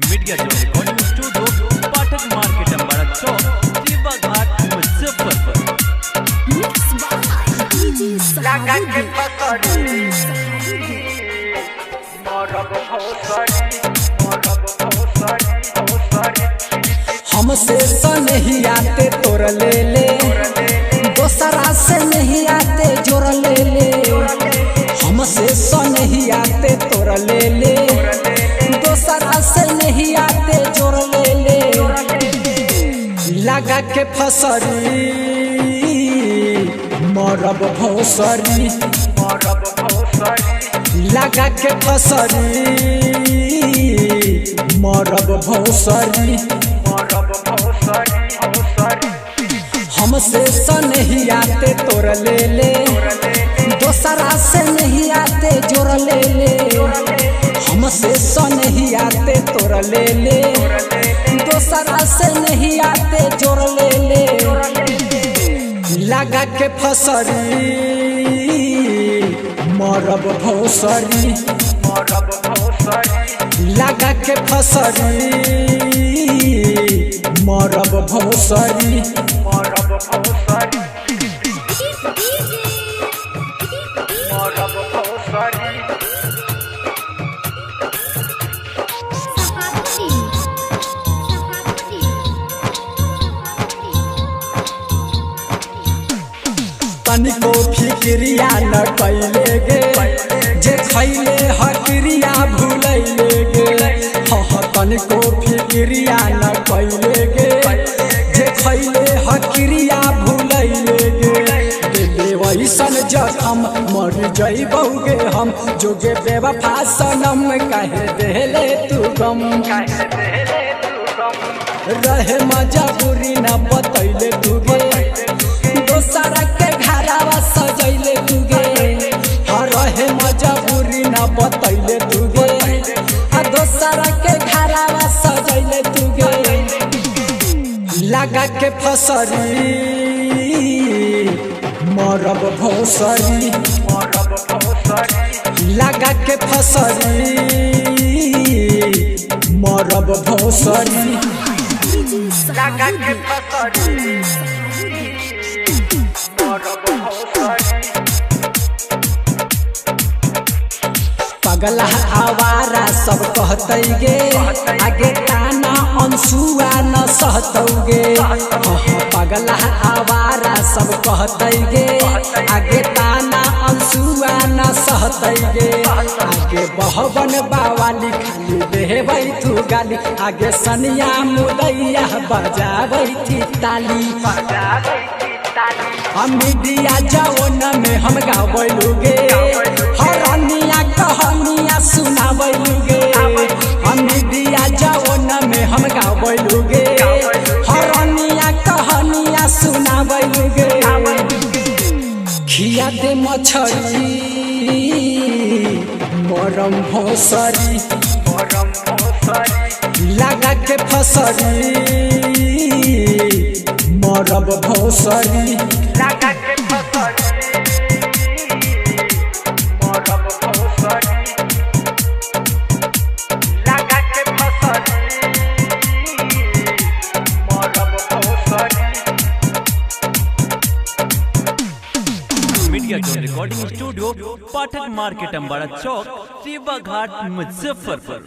Media zone recording studio Pathak market Ambara Chowk Rewa Ghat Muzaffarpur. हमसे तो नहीं आते तोर ले ले, दोसरा से नहीं आते जोर ले ले। हमसे तो नहीं आते तोर ले ले, दोसरा से नहीं आते जोर ले ले। लगा के फसरी मरब भौसरी, लगा के फसरी मरब भौसरी। हमसे तो नहीं आते तोर ले ले, दोसरा से नहीं आते जोर ले ले। हमसे तो नहीं आते तोर ले ले, दोसरा से नहीं आते जोर ले ले। लगा के फसरी मरब भौसरी, लगा के फसरी मरब भौसरी। तनिको फिक्रिया न कैले गे, जे खैले हक्रिया भूलैले गे। तनिको फिक्रिया न कैले गे, जे खैले हक्रिया भूलैले गे। वैसन जखम मर जइबौगे हम, जोगे बेवफा सनम कहे देले तू गम। रहे मजबूरी न बतैले तू गे, दोसरा के घरवा सजैले तू गे। रहे मजबूरी न बतैले तू गे, दोसरा के घरवा सजैले तू गे। लगा के फसरी मरब भौसरी, लगा के फसरी मरब भौसरी। लगा के फसरी मरब भौसरी। पगला आवारा सब कहते गे, आगे ताना अंसुआ न सहतौगे। पगला आवारा सब कहते गे, आगे ताना अंसुआ न सहते गे। आगे बहबन बावाली खाली देबै तू गाली, आगे सनिया मुदैया बजाबै थी ताली। हम मीडिया जौन में हम गावैलुगे, हरनिया कहानिया सुनावैलुगे। हम मीडिया जौन में हम गावैलुगे, हरनिया कहानिया सुनावैलुगे। खिया दे मछरी मरम भौसरी, लगा के फसरी मरब भौसरी। लगा के फसरी मरब भौसरी, लगा के फसरी मरब भौसरी। Media zone recording studio Pathak market Ambara Chowk Rewa Ghat Muzaffarpur.